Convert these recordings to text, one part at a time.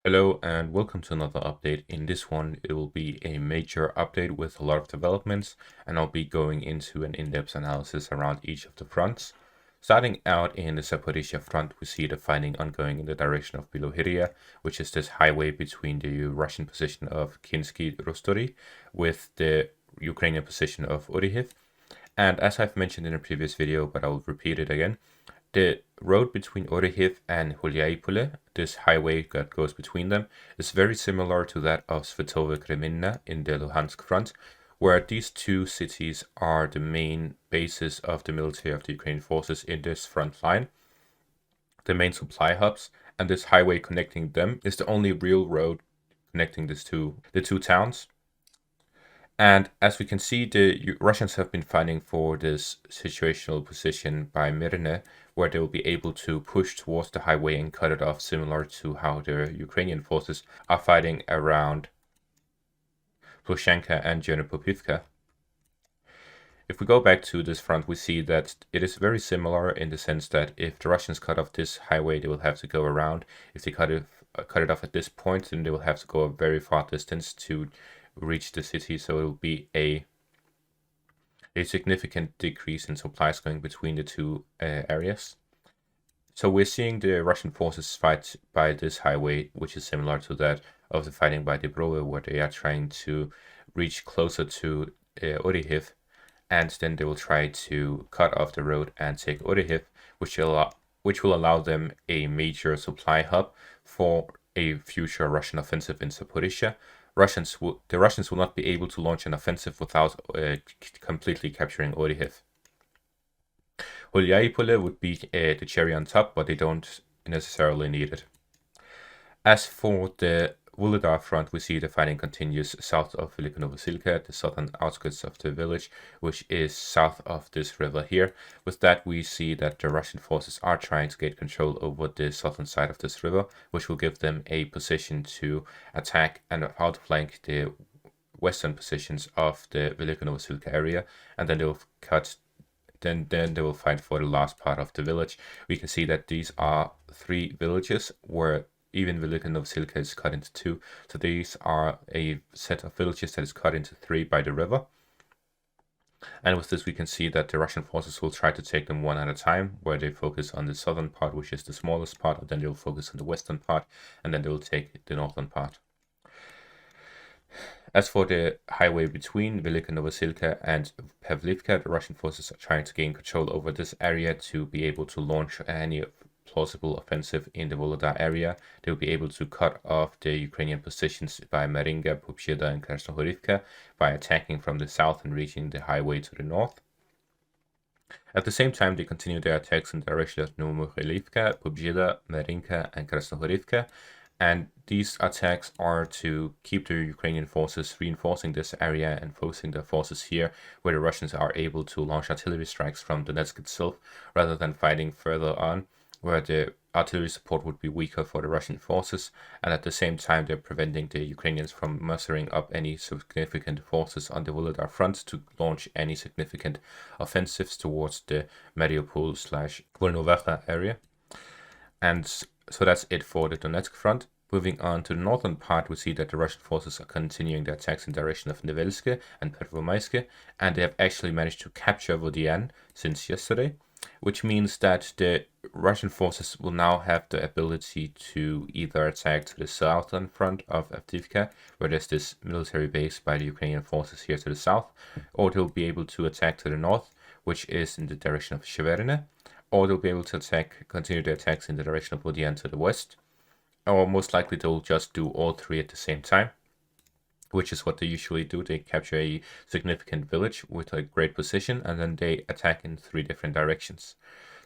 Hello and welcome to another update. In this one, it will be a major update with a lot of developments, and I'll be going into an in-depth analysis around each of the fronts. Starting out in the Zaporizhzhia front, we see the fighting ongoing in the direction of Belarus, which is this highway between the Russian position of Kinsky-Rostory with the Ukrainian position of Avdiivka. And as I've mentioned in a previous video, but I'll repeat it again, the road between Avdiivka and Vodyane, this highway that goes between them, is very similar to that of Svetovo-Kreminna in the Luhansk front, where these two cities are the main bases of the military of the Ukrainian forces in this front line, the main supply hubs, and this highway connecting them is the only real road connecting the two towns. And as we can see, the Russians have been fighting for this situational position by Mirne, where they will be able to push towards the highway and cut it off, similar to how the Ukrainian forces are fighting around Plushenka and Chernobyivka. If we go back to this front, we see that it is very similar in the sense that if the Russians cut off this highway, they will have to go around. If they cut it off at this point, then they will have to go a very far distance to reach the city, so it will be a significant decrease in supplies going between the two areas. So we're seeing the Russian forces fight by this highway, which is similar to that of the fighting by Debrovo, where they are trying to reach closer to Avdiivka, and then they will try to cut off the road and take Avdiivka, which will allow them a major supply hub for a future Russian offensive in Zaporizhzhia. The Russians will not be able to launch an offensive without completely capturing Avdiivka. Vodyane would be the cherry on top, but they don't necessarily need it. As for the Soledar front, we see the fighting continues south of Velyka Novosilka, the southern outskirts of the village, which is south of this river here. With that, we see that the Russian forces are trying to get control over the southern side of this river, which will give them a position to attack and outflank the western positions of the Velyka Novosilka area, and then they will they will fight for the last part of the village. We can see that these are three villages where even Velyka Novosilka is cut into two. So these are a set of villages that is cut into three by the river. And with this, we can see that the Russian forces will try to take them one at a time, where they focus on the southern part, which is the smallest part, and then they'll focus on the western part, and then they will take the northern part. As for the highway between Velyka Novosilka and Avdiivka, the Russian forces are trying to gain control over this area to be able to launch any plausible offensive in the Volodar area. They will be able to cut off the Ukrainian positions by Maringa, Popshida, and Krasnohorivka by attacking from the south and reaching the highway to the north. At the same time, they continue their attacks in the direction of Novomykhailivka, Popshida, Marinka, and Krasnohorivka. And these attacks are to keep the Ukrainian forces reinforcing this area and focusing their forces here, where the Russians are able to launch artillery strikes from Donetsk itself, rather than fighting further on, where the artillery support would be weaker for the Russian forces, and at the same time they're preventing the Ukrainians from mustering up any significant forces on the Volodar front to launch any significant offensives towards the Mariupol/Volnovakha area. And so that's it for the Donetsk front. Moving on to the northern part, we see that the Russian forces are continuing their attacks in the direction of Nevelske and Pervomaiske, and they have actually managed to capture Vodyane since yesterday, which means that the Russian forces will now have the ability to either attack to the southern front of Avdiivka, where there's this military base by the Ukrainian forces here to the south, or they'll be able to attack to the north, which is in the direction of Sheverne, or they'll be able to continue their attacks in the direction of Vodyane to the west, or most likely they'll just do all three at the same time, which is what they usually do. They capture a significant village with a great position, and then they attack in three different directions.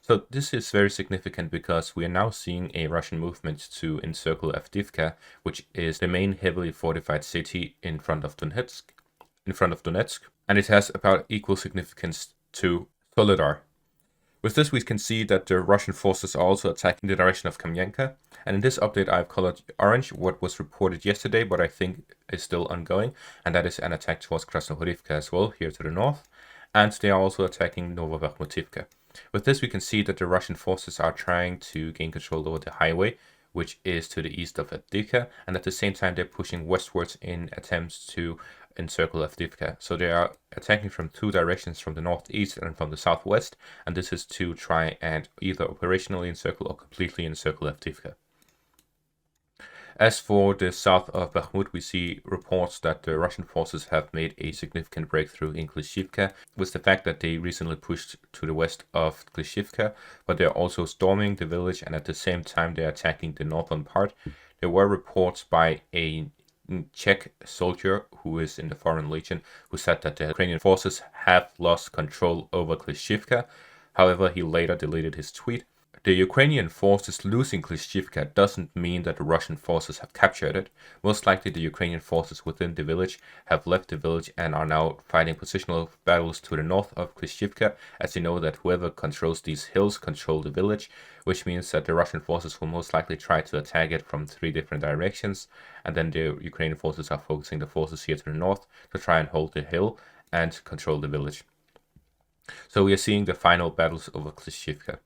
So this is very significant because we are now seeing a Russian movement to encircle Avdiivka, which is the main heavily fortified city in front of Donetsk, and it has about equal significance to Soledar. With this, we can see that the Russian forces are also attacking the direction of Kamyanka, and in this update I've colored orange what was reported yesterday, but I think is still ongoing, and that is an attack towards Krasnohorivka as well, here to the north, and they are also attacking Novobakhmutivka. With this, we can see that the Russian forces are trying to gain control over the highway, which is to the east of Avdiivka, and at the same time they're pushing westwards in attempts to encircle Avdiivka. So they are attacking from two directions, from the northeast and from the southwest, and this is to try and either operationally encircle or completely encircle Avdiivka. As for the south of Bakhmut, we see reports that the Russian forces have made a significant breakthrough in Klischiivka, with the fact that they recently pushed to the west of Klischiivka, but they're also storming the village, and at the same time they're attacking the northern part. There were reports by a Czech soldier who is in the Foreign Legion who said that the Ukrainian forces have lost control over Klischiivka. However, he later deleted his tweet. The Ukrainian forces losing Klischiivka doesn't mean that the Russian forces have captured it. Most likely the Ukrainian forces within the village have left the village and are now fighting positional battles to the north of Klischiivka, as they know that whoever controls these hills control the village, which means that the Russian forces will most likely try to attack it from 3 different directions, and then the Ukrainian forces are focusing the forces here to the north to try and hold the hill and control the village. So we are seeing the final battles over Klischiivka.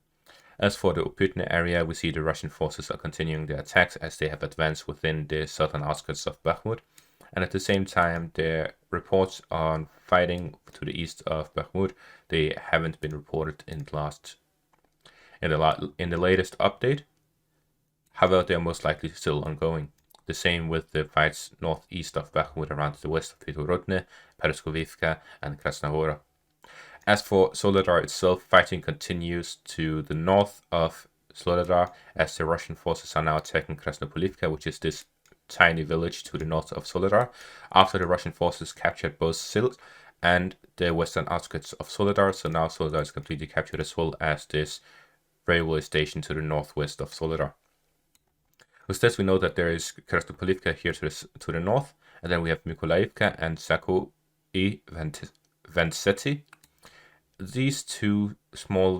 As for the Vodyane area, we see the Russian forces are continuing their attacks as they have advanced within the southern outskirts of Bakhmut. And at the same time, the reports on fighting to the east of Bakhmut, they haven't been reported in the latest update. However, they are most likely still ongoing. The same with the fights northeast of Bakhmut around the west of Vodyane, Perskoviivka, and Krasnahora. As for Soledar itself, fighting continues to the north of Soledar as the Russian forces are now attacking Krasnopolivka, which is this tiny village to the north of Soledar, after the Russian forces captured both Silt and the western outskirts of Soledar. So now Soledar is completely captured, as well as this railway station to the northwest of Soledar. With this, we know that there is Krasnopolivka here to the north, and then we have Mykolaivka and Sako I Vantseti. These three small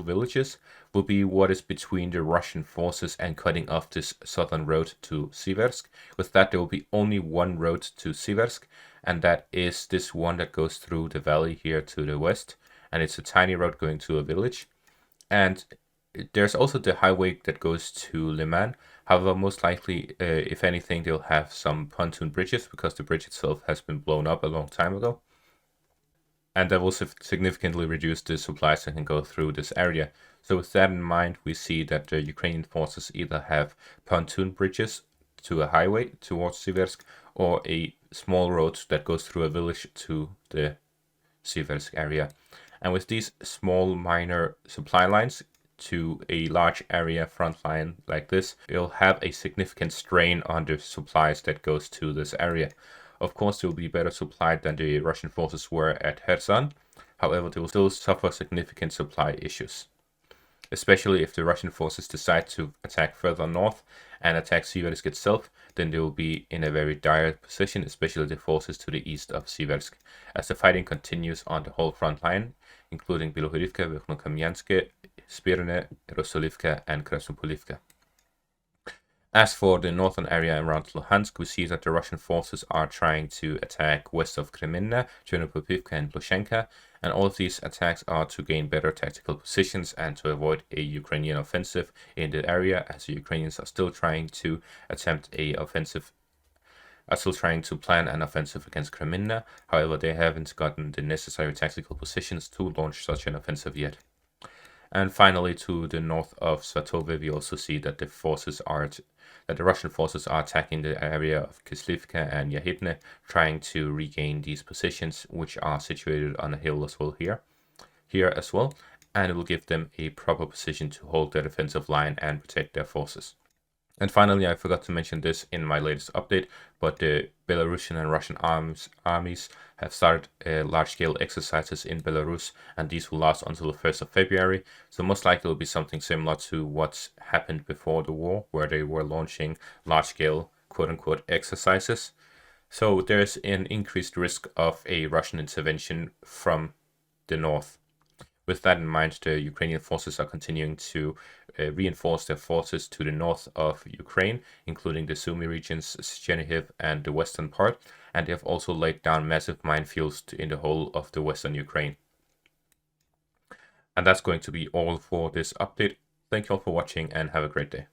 villages will be what is between the Russian forces and cutting off this southern road to Siversk. With that, there will be only one road to Siversk, and that is this one that goes through the valley here to the west, and it's a tiny road going to a village. And there's also the highway that goes to Liman. However, most likely, if anything, they'll have some pontoon bridges because the bridge itself has been blown up a long time ago. And that will significantly reduce the supplies that can go through this area. So with that in mind, we see that the Ukrainian forces either have pontoon bridges to a highway towards Siversk, or a small road that goes through a village to the Siversk area. And with these small minor supply lines to a large area front line like this, it'll have a significant strain on the supplies that goes to this area. Of course, they will be better supplied than the Russian forces were at Kherson. However, they will still suffer significant supply issues, especially if the Russian forces decide to attack further north and attack Siversk itself. Then they will be in a very dire position, especially the forces to the east of Siversk, as the fighting continues on the whole front line, including Bilohorivka, Verkhnokamianske, Spirne, Rosolivka, and Krasnopolivka. As for the northern area around Luhansk, we see that the Russian forces are trying to attack west of Kreminna, Chernopopivka, and Plushenka, and all of these attacks are to gain better tactical positions and to avoid a Ukrainian offensive in the area, as the Ukrainians are still trying to plan an offensive against Kreminna. However, they haven't gotten the necessary tactical positions to launch such an offensive yet. And finally, to the north of Svatove, we also see that the Russian forces are attacking the area of Klischiivka and Yahidne, trying to regain these positions, which are situated on a hill as well here as well, and it will give them a proper position to hold their defensive line and protect their forces. And finally, I forgot to mention this in my latest update, but the Belarusian and Russian armies have started large-scale exercises in Belarus, and these will last until the 1st of February. So most likely it will be something similar to what happened before the war, where they were launching large-scale quote-unquote exercises. So there's an increased risk of a Russian intervention from the north. With that in mind, the Ukrainian forces are continuing to reinforce their forces to the north of Ukraine, including the Sumy regions, Chernihiv, and the western part, and they have also laid down massive minefields in the whole of the western Ukraine. And that's going to be all for this update. Thank you all for watching and have a great day.